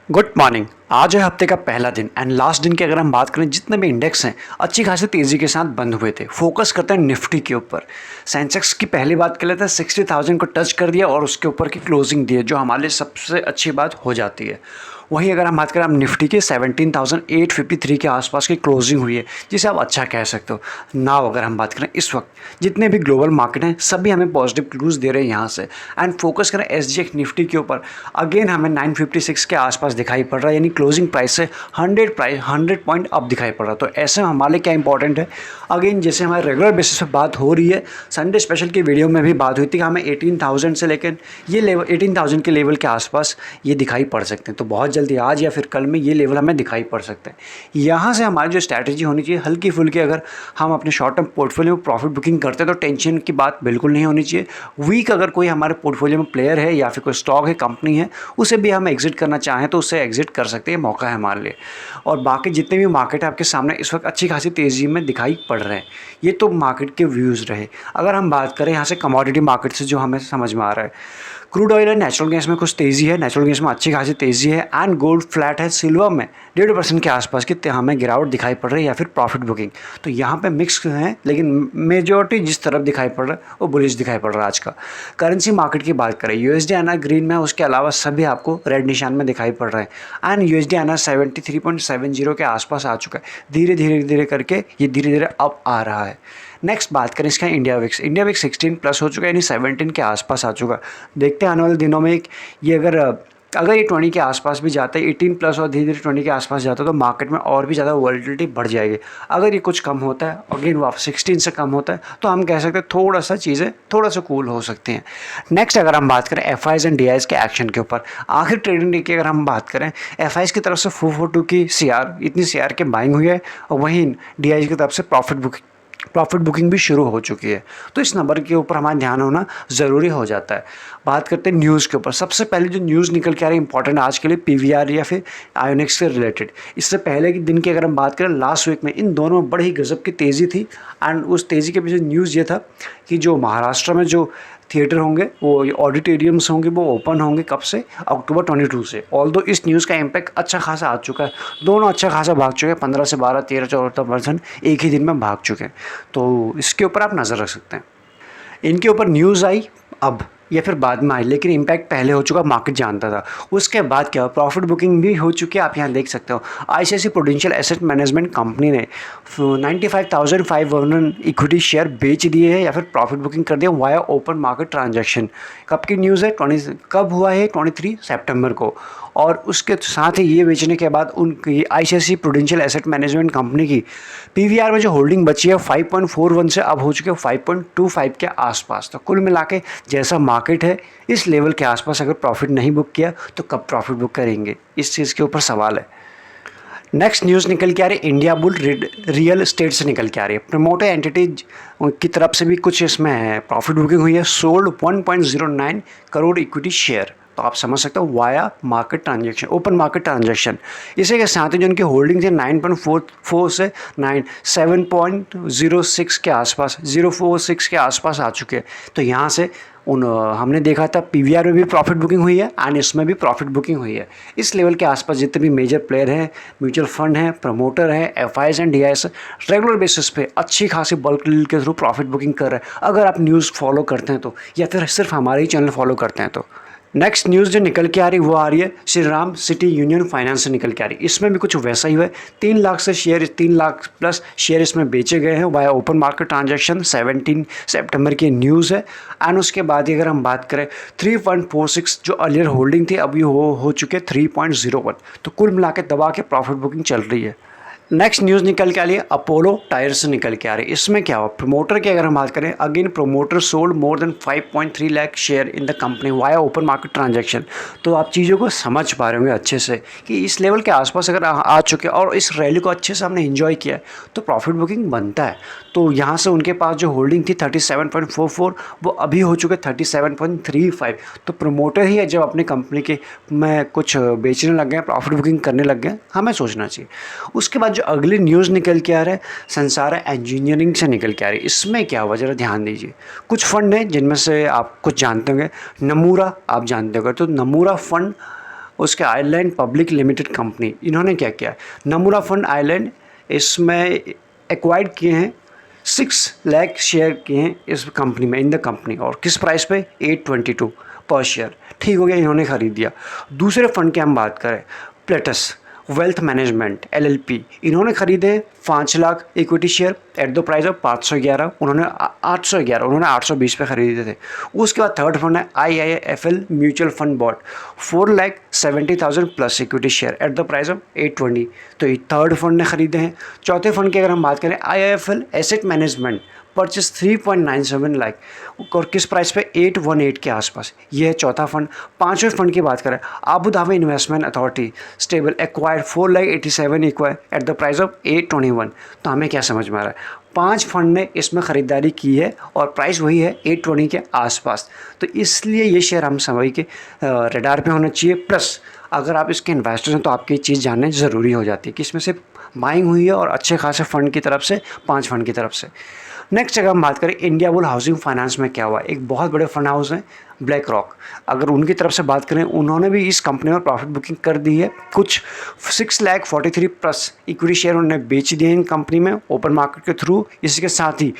Good morning. आज है हफ्ते का पहला दिन एंड लास्ट दिन की अगर हम बात करें, जितने भी इंडेक्स हैं अच्छी खासी तेज़ी के साथ बंद हुए थे। फोकस करते हैं निफ्टी के ऊपर। सेंसेक्स की पहली बात कर लेते हैं, 60,000 को टच कर दिया और उसके ऊपर की क्लोजिंग दी है, जो हमारे लिए सबसे अच्छी बात हो जाती है। वहीं अगर हम बात करें, हम निफ्टी के 17,853 के आसपास की क्लोजिंग हुई है, जिसे आप अच्छा कह सकते हो। नाउ अगर हम बात करें, इस वक्त जितने भी ग्लोबल मार्केट हैं सभी हमें पॉजिटिव क्लूज दे रहे हैं यहाँ से। एंड फोकस करें एसजीएक्स निफ्टी के ऊपर, अगेन हमें 956 के आसपास दिखाई पड़ रहा है, यानी क्लोजिंग प्राइस से 100 पॉइंट अप दिखाई पड़ रहा है। तो ऐसे में हमारे लिए क्या इंपॉर्टेंट है, अगेन जैसे हमारे रेगुलर बेसिस पे बात हो रही है, संडे स्पेशल की वीडियो में भी बात हुई थी कि हमें 18,000 से लेकर ये लेवल 18,000 के लेवल के आसपास ये दिखाई पड़ सकते हैं। तो बहुत जल्दी आज या फिर कल में ये लेवल हमें दिखाई पड़ सकते हैं। यहाँ से हमारी जो स्ट्रैटेजी होनी चाहिए, हल्की फुल्की अगर हम अपने शॉर्ट टर्म पोर्टफोलियो में प्रॉफिट बुकिंग करते हैं तो टेंशन की बात बिल्कुल नहीं होनी चाहिए। वीक अगर कोई हमारे पोर्टफोलियो में प्लेयर है या फिर कोई स्टॉक है, कंपनी है, उसे भी हम एग्जिट करना चाहें तो उससे एग्जिट कर सकते हैं, मौका है हमारे लिए। और बाकी जितने भी मार्केट है आपके सामने इस वक्त अच्छी खासी तेज़ी में दिखाई पड़ रहे हैं। ये तो मार्केट के व्यूज़ रहे। अगर हम बात करें यहाँ से कमोडिटी मार्केट से, जो हमें समझ में आ रहा है, क्रूड ऑयल है, नेचुरल गैस में कुछ तेज़ी है, नेचुरल गैस में अच्छी खासी तेज़ी है, एंड गोल्ड फ्लैट है, सिल्वर में 1.5% के आसपास की हमें गिरावट दिखाई पड़ रही है या फिर प्रॉफिट बुकिंग। तो यहाँ पे मिक्स है, लेकिन मेजॉरिटी जिस तरफ दिखाई पड़ रहा है वो बुलिश दिखाई पड़ रहा है आज का। करेंसी मार्केट की बात करें, यूएसडी आना ग्रीन में, उसके अलावा सभी आपको रेड निशान में दिखाई पड़ रहे हैं। एंड यूएसडी आना 73.70 के आसपास आ चुका है। धीरे धीरे धीरे करके ये धीरे धीरे अप आ रहा है। नेक्स्ट बात करें इसका इंडिया विक्स 16 प्लस हो चुका है, यानी 17 के आसपास आ चुका। देखते हैं आने वाले दिनों में ये अगर ये 20 के आसपास भी जाता है, 18 प्लस और धीरे धीरे 20 के आसपास जाता है, तो मार्केट में और भी ज़्यादा वॉलेटिलिटी बढ़ जाएगी। अगर ये कुछ कम होता है, अगेन वापस 16 से कम होता है, तो हम कह सकते हैं थोड़ा सा चीज़ें थोड़ा सा कूल हो सकती हैं। नेक्स्ट अगर हम बात करें एफआईज एंड डीआईज के एक्शन के ऊपर, आखिर ट्रेडिंग डे की अगर हम बात करें, एफआईज की तरफ से 442 की सीआर, इतनी सीआर के बाइंग हुई है, और वहीं डीआईज की तरफ से प्रॉफिट बुकिंग भी शुरू हो चुकी है। तो इस नंबर के ऊपर हमारा ध्यान होना ज़रूरी हो जाता है। बात करते हैं न्यूज़ के ऊपर। सबसे पहले जो न्यूज़ निकल के आ रही है इंपॉर्टेंट आज के लिए, पीवीआर या फिर आयोनिक्स से रिलेटेड। इससे पहले के दिन की अगर हम बात करें, लास्ट वीक में इन दोनों में बड़ी ही गजब की तेज़ी थी। एंड उस तेज़ी के पीछे न्यूज़ ये था कि जो महाराष्ट्र में जो थिएटर होंगे, वो ऑडिटोरियम्स होंगे, वो ओपन होंगे कब से, अक्टूबर 22 से। ऑल्दो इस न्यूज़ का इम्पैक्ट अच्छा खासा आ चुका है, दोनों अच्छा खासा भाग चुके हैं, 15 से 12, 13, 14% एक ही दिन में भाग चुके हैं। तो इसके ऊपर आप नज़र रख सकते हैं। इनके ऊपर न्यूज़ आई अब या फिर बाद में आई, लेकिन इम्पैक्ट पहले हो चुका, मार्केट जानता था। उसके बाद क्या, प्रॉफिट बुकिंग भी हो चुकी है, आप यहाँ देख सकते हो। ICICI Prudential asset management company ने 95,500 इक्विटी शेयर बेच दिए हैं या फिर प्रॉफिट बुकिंग कर दिया वाया ओपन मार्केट ट्रांजैक्शन। कब की न्यूज़ है, कब हुआ है, 23 सितंबर को। और उसके साथ ही ये बेचने के बाद उनकी ICICI Prudential asset management company की पीवीआर में जो होल्डिंग बची है 5.41 से अब हो चुके हैं 5.25 के आसपास। तो कुल मिला के जैसा मार्केट है, इस लेवल के आसपास अगर प्रॉफिट नहीं बुक किया तो कब प्रॉफिट बुक करेंगे, इस चीज़ के ऊपर सवाल है। नेक्स्ट न्यूज़ निकल के आ रही है इंडिया बुल रियल एस्टेट से निकल के आ रही है। प्रमोटर एंटिटी की तरफ से भी कुछ इसमें है, प्रॉफिट बुकिंग हुई है, सोल्ड 1.09 करोड़ इक्विटी शेयर। तो आप समझ सकते हो via market transaction, open market transaction. इसी के साथ ही जो उनकी होल्डिंग थी 9.44 से 7.06 के आसपास, 046 के आसपास आ चुके हैं। तो यहाँ से हमने देखा था पीवीआर में भी प्रॉफिट बुकिंग हुई है एंड इसमें भी प्रॉफिट बुकिंग हुई है। इस लेवल के आसपास जितने भी मेजर प्लेयर हैं, म्यूचुअल फंड हैं, प्रमोटर हैं, FIIs and DIIs, regular basis पे अच्छी खासी बल्क डील के थ्रू प्रॉफिट बुकिंग कर रहे हैं, अगर आप न्यूज़ फॉलो करते हैं तो, या फिर सिर्फ हमारे ही चैनल फॉलो करते हैं तो। नेक्स्ट न्यूज़ जो निकल के आ रही वो आ रही है Shri Ram city union finance से निकल के आ रही है। इसमें भी कुछ वैसा ही हुआ है, 3 लाख से शेयर, 3 लाख प्लस शेयर इसमें बेचे गए हैं वाया ओपन मार्केट ट्रांजैक्शन। 17 सितंबर की न्यूज़ है। एंड उसके बाद ही अगर हम बात करें 3.46 जो अर्लियर होल्डिंग थी, अभी हो चुके 3.01। तो कुल मिला के दबा के प्रॉफिट बुकिंग चल रही है। नेक्स्ट न्यूज़ निकल के आ रही है अपोलो टायर्स से निकल के आ रही है। इसमें क्या हुआ, प्रमोटर की अगर हम बात करें, again promoter sold more than 5.3 lakh share in the company via open market transaction. तो आप चीज़ों को समझ पा रहे होंगे अच्छे से कि इस लेवल के आसपास अगर आ चुके और इस रैली को अच्छे से हमने इन्जॉय किया है तो प्रॉफिट बुकिंग बनता है। तो यहाँ से उनके पास जो होल्डिंग थी 37.44, वो अभी हो चुके 37.35। तो प्रमोटर ही है जब अपनी कंपनी के में कुछ बेचने लग गए, प्रॉफिट बुकिंग करने लग गए, हमें सोचना चाहिए। उसके बाद जो अगली न्यूज़ निकल के आ रहा है संसारा इंजीनियरिंग से निकल के आ रही है। इसमें क्या हुआ, ज़रा ध्यान दीजिए। कुछ फंड हैं जिनमें से आप कुछ जानते होंगे, नमूरा आप जानते होंगे। तो नमूरा फंड उसके आइलैंड पब्लिक लिमिटेड कंपनी, इन्होंने क्या किया, नमूरा फंड आइलैंड, इसमें एक्वायर्ड किए हैं 6 लाख शेयर किए हैं इस कंपनी में, इन द कंपनी, और किस प्राइस पे 822 पर शेयर। ठीक हो गया, इन्होंने खरीद दिया। दूसरे फंड की हम बात करें, प्लेटस वेल्थ मैनेजमेंट LLP, इन्होंने खरीदे 5 lakh equity share at the price of 511, उन्होंने 811, उन्होंने 820 पे खरीदे थे। उसके बाद थर्ड फंड है IIFL mutual fund bought 4,70,000 plus equity share at the price of 820, तो ये थर्ड फंड ने खरीदे हैं। चौथे फंड की अगर हम बात करें, IIFL asset management purchase 3.97 lakh, और किस प्राइस पे 818 के आसपास, ये है चौथा फंड। पांचवें फंड की बात करें, Abu Dhabi investment authority stable acquired 4,87 acquire eight the price of 821। तो हमें क्या समझ में आ रहा है, 5 फंड ने इसमें ख़रीदारी की है और प्राइस वही है 820 के आसपास, तो इसलिए ये शेयर हम समझ के रडार पे होना चाहिए। प्लस अगर आप इसके इन्वेस्टर हैं तो आपकी ये चीज़ जानने ज़रूरी हो जाती है कि इसमें से बाइंग हुई है और अच्छे खासे फंड की तरफ से, 5 फंड की तरफ से। नेक्स्ट अगर हम बात करें इंडिया बुल हाउसिंग फाइनेंस में क्या हुआ, एक बहुत बड़े फंड हाउस हैं ब्लैक रॉक, अगर उनकी तरफ से बात करें, उन्होंने भी इस कंपनी में प्रॉफिट बुकिंग कर दी है। कुछ 6,43,000 प्लस इक्विटी शेयर उन्होंने बेच दिए इन कंपनी में ओपन मार्केट के थ्रू। इसके साथ ही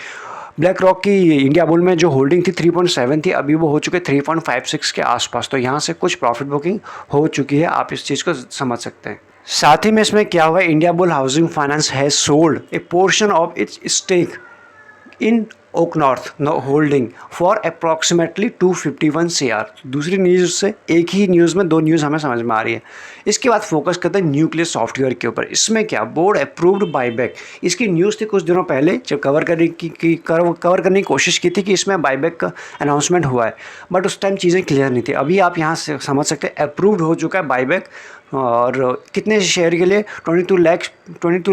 ब्लैक रॉक की इंडिया बुल में जो होल्डिंग थी 3.7 थी, अभी वो हो चुके 3.56 के आसपास, तो यहाँ से कुछ प्रॉफिट बुकिंग हो चुकी है, आप इस चीज़ को समझ सकते हैं। साथ ही में इसमें क्या हुआ, India bull housing finance has sold a portion of its stake in Oak North holding for approximately 251 CR। दूसरी न्यूज़ से एक ही न्यूज़ में 2 न्यूज़ हमें समझ में आ रही है। इसके बाद फोकस करते हैं न्यूक्लियर सॉफ्टवेयर के ऊपर। इसमें क्या, बोर्ड अप्रूव्ड बाईबैक, इसकी न्यूज़ थी कुछ दिनों पहले जब कवर करने की कोशिश की थी कि इसमें बाईबैक का अनाउंसमेंट हुआ है, बट उस टाइम चीज़ें क्लियर नहीं थी। अभी आप यहाँ से समझ सकते हैं अप्रूव्ड हो चुका है बाईबैक, और कितने शेयर के लिए, 22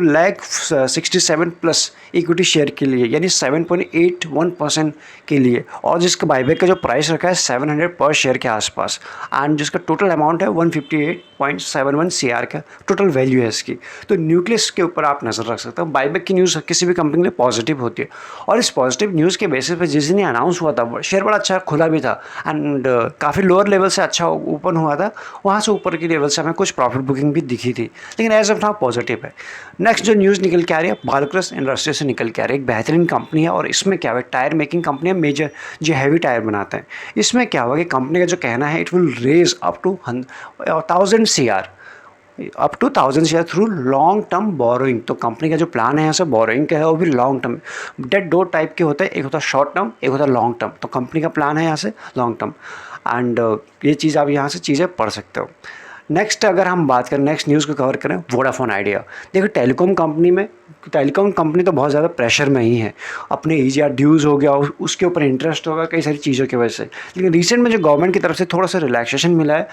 लाख 67 प्लस इक्विटी शेयर के लिए, यानी 7.81% के लिए, और जिसका बाईबैक का जो प्राइस रखा है 700 पर शेयर के आसपास, एंड जिसका टोटल अमाउंट है 158.71 CR का टोटल वैल्यू है इसकी। तो न्यूक्लियस के ऊपर आप नज़र रख सकते हो। बाईबैक की न्यूज़ किसी भी कंपनी के लिए पॉजिटिव होती है, और इस पॉजिटिव न्यूज़ के बेसिस पे जिस दिन ये अनाउंस हुआ था, शेयर बड़ा अच्छा खुला भी था, एंड काफ़ी लोअर लेवल से अच्छा ओपन हुआ था, वहाँ से ऊपर की लेवल से हमें कुछ प्रॉफिट बुकिंग भी दिखी थी, लेकिन एज ऑफ नाउ पॉजिटिव है। नेक्स्ट जो न्यूज़ निकल के आ रही है, बालकृष्ण इंडस्ट्री से निकल के आ रही है, एक बेहतरीन कंपनी है, और इसमें क्या है, टायर मेकिंग कंपनी है, मेजर जो हैवी टायर बनाते हैं। इसमें क्या होगा कि कंपनी का जो कहना है, it will raise up to 1,000 CR up to 1,000 share through long term borrowing. तो कंपनी का जो प्लान है यहाँ से बोरोइंग का है, वो भी लॉन्ग टर्म। डेट 2 टाइप के होते हैं, एक होता है शॉर्ट टर्म, एक होता है लॉन्ग टर्म। तो कंपनी का प्लान है यहाँ से लॉन्ग टर्म, एंड ये चीज़ आप यहाँ से चीज़ें पढ़ सकते हो। नेक्स्ट अगर हम बात करें, नेक्स्ट न्यूज़ को कवर करें, वोडाफोन आइडिया। देखो टेलीकॉम कंपनी तो बहुत ज़्यादा प्रेशर में ही है, अपने EGR ड्यूज़ हो गया, उसके ऊपर इंटरेस्ट होगा, कई सारी चीज़ों की वजह से। लेकिन रिसेंट में जो गवर्नमेंट की तरफ से थोड़ा सा रिलैक्सेशन मिला है,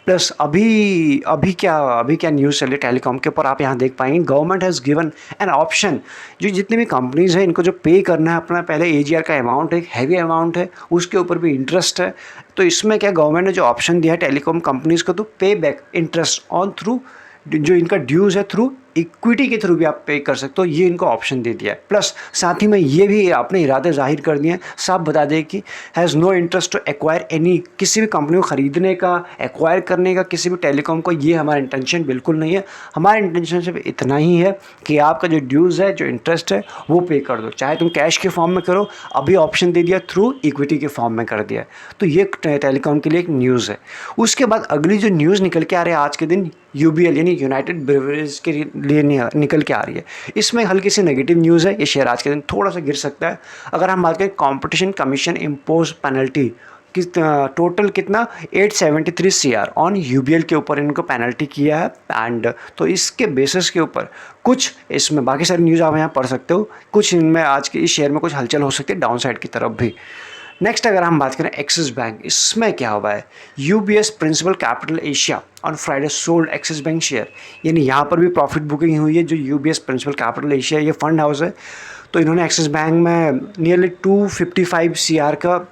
प्लस अभी क्या न्यूज़ चली टेलीकॉम के ऊपर, आप यहाँ देख पाएंगे, government has given an option, जो जितनी भी कंपनीज़ हैं इनको जो पे करना है अपना पहले EGR का अमाउंट, एक हैवी अमाउंट है, उसके ऊपर भी इंटरेस्ट है। तो इसमें क्या, गवर्नमेंट ने जो ऑप्शन दिया है टेलीकॉम कंपनीज़ को, तो पे बैक इंटरेस्ट ऑन थ्रू जो इनका ड्यूज़ है, थ्रू इक्विटी के थ्रू भी आप पे कर सकते हो, ये इनको ऑप्शन दे दिया है। प्लस साथ ही में ये भी अपने इरादे जाहिर कर दिए हैं, साफ बता दें कि has no interest to acquire any, किसी भी कंपनी को ख़रीदने का, एक्वायर करने का, किसी भी टेलीकॉम को, ये हमारा इंटेंशन बिल्कुल नहीं है। हमारा इंटेंशन सिर्फ इतना ही है कि आपका जो ड्यूज़ है, जो इंटरेस्ट है, वो पे कर दो, चाहे तुम कैश के फॉर्म में करो, अभी ऑप्शन दे दिया थ्रू इक्विटी के फॉर्म में कर दिया। तो ये टेलीकॉम के लिए एक न्यूज़ है। उसके बाद अगली जो न्यूज़ निकल के आ रही है आज के दिन, UBL यानी यूनाइटेड ब्रेवरीज के लिए निकल के आ रही है। इसमें हल्की सी नेगेटिव न्यूज़ है, ये शेयर आज के दिन थोड़ा सा गिर सकता है। अगर हम बात करें, competition commission impose penalty total कितना 873 CR ऑन UBL के ऊपर इनको पेनल्टी किया है, एंड तो इसके बेसिस के ऊपर कुछ इसमें बाकी सारी न्यूज़ आप यहाँ पढ़ सकते हो, कुछ इनमें आज के इस शेयर में कुछ हलचल हो सकती है डाउन साइड की तरफ भी। नेक्स्ट अगर हम बात करें एक्सिस बैंक, इसमें क्या हुआ है, UBS principal capital Asia on Friday sold Axis bank share, यानी यहाँ पर भी प्रॉफिट बुकिंग हुई है। जो UBS प्रिंसिपल कैपिटल एशिया, ये फंड हाउस है, तो इन्होंने एक्सिस बैंक में नियरली 255 CR का,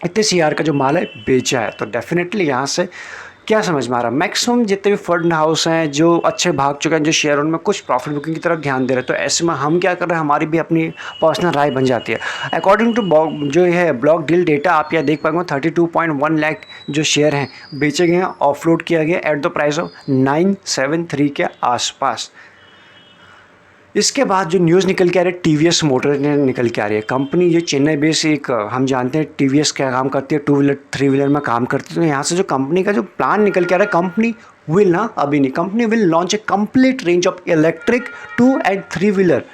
इतने CR का जो माल है बेचा है। तो डेफिनेटली यहाँ से क्या समझ में आ रहा है? मैक्सिमम जितने भी फंड हाउस हैं जो अच्छे भाग चुके हैं, जो शेयर उनमें कुछ प्रॉफिट बुकिंग की तरफ ध्यान दे रहे हैं, तो ऐसे में हम क्या कर रहे हैं, हमारी भी अपनी पर्सनल राय बन जाती है। अकॉर्डिंग टू जो है ब्लॉक डील डेटा, आप यहाँ देख पाएंगे 32.1 लाख जो शेयर हैं बेचे गए हैं, ऑफलोड किया गया एट द प्राइस ऑफ 973 के आसपास। इसके बाद जो न्यूज़ निकल के आ रही है टीवीएस मोटर ने निकल के आ रही है। कंपनी ये चेन्नई बेस एक, हम जानते हैं टीवीएस क्या काम करती है, टू व्हीलर थ्री व्हीलर में काम करती है। तो यहाँ से जो कंपनी का जो प्लान निकल के आ रहा है, कंपनी विल ना अभी नहीं, company will launch a complete range of electric 2 and 3 wheeler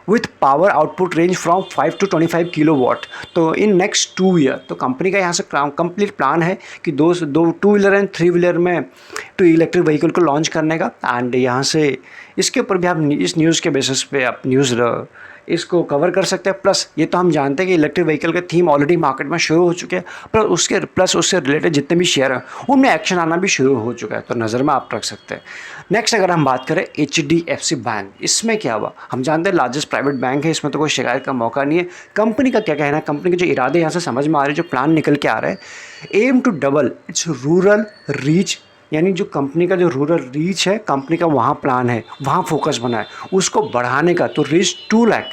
with power output range from 5 to 25 kilowatt. तो इन नेक्स्ट 2 ईयर तो कंपनी का यहाँ से कंप्लीट प्लान है कि दो two wheeler and three wheeler में टू इलेक्ट्रिक व्हीकल को लॉन्च करने का। एंड यहाँ से इसके ऊपर भी आप इस न्यूज़ के बेसिस पे आप न्यूज़ इसको कवर कर सकते हैं। प्लस ये तो हम जानते हैं कि इलेक्ट्रिक व्हीकल के थीम ऑलरेडी मार्केट में शुरू हो चुके हैं, पर उससे रिलेटेड जितने भी शेयर हैं उनमें एक्शन आना भी शुरू हो चुका है, तो नज़र में आप रख सकते हैं। नेक्स्ट अगर हम बात करें HDFC बैंक, इसमें क्या हुआ, हम जानते हैं लार्जेस्ट प्राइवेट बैंक है, इसमें तो कोई शिकायत का मौका नहीं है। कंपनी का क्या कहना है, कंपनी के जो इरादे यहाँ से समझ में आ रहे हैं, जो प्लान निकल के आ रहा है, aim to double its rural reach, यानी जो कंपनी का जो रूरल रीच है, कंपनी का वहाँ प्लान है, वहाँ फोकस बना है उसको बढ़ाने का। तो रीच 2 लाख,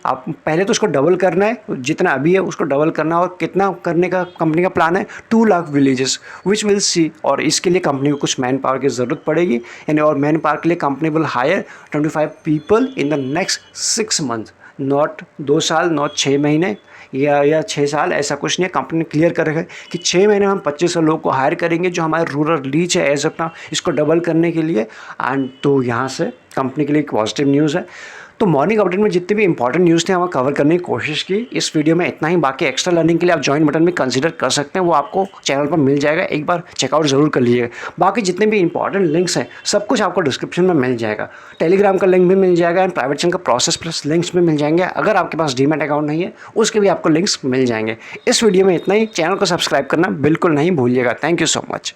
आप पहले तो उसको डबल करना है, जितना अभी है उसको डबल करना है, और कितना करने का कंपनी का प्लान है, 2 lakh villages which will see. और इसके लिए कंपनी को कुछ मैन पावर की ज़रूरत पड़ेगी, यानी और मैन पावर के लिए company will hire 25 people in the next 6 month, not 2 साल, नॉट 6 महीने या 6 साल, ऐसा कुछ नहीं है। कंपनी ने क्लियर कर रखा है कि 6 महीने में हम 2500 लोगों को हायर करेंगे, जो हमारे रूरल रीच है एज अपना इसको डबल करने के लिए। एंड तो यहाँ से कंपनी के लिए एक पॉजिटिव न्यूज़ है। तो मॉर्निंग अपडेट में जितने भी इंपॉर्टेंट न्यूज़ थे हम कवर करने की कोशिश की। इस वीडियो में इतना ही, बाकी एक्स्ट्रा लर्निंग के लिए आप ज्वाइन बटन में कंसीडर कर सकते हैं, वो आपको चैनल पर मिल जाएगा, एक बार चेकआउट ज़रूर कर लीजिएगा। बाकी जितने भी इंपॉर्टेंट लिंक्स हैं सब कुछ आपको डिस्क्रिप्शन में मिल जाएगा, टेलीग्राम का लिंक भी मिल जाएगा एंड प्राइवेट चैनल का प्रोसेस प्लस लिंक्स भी मिल जाएंगे। अगर आपके पास डीमैट अकाउंट नहीं है उसके भी आपको लिंक्स मिल जाएंगे। इस वीडियो में इतना ही, चैनल को सब्सक्राइब करना बिल्कुल नहीं भूलिएगा। Thank you so much.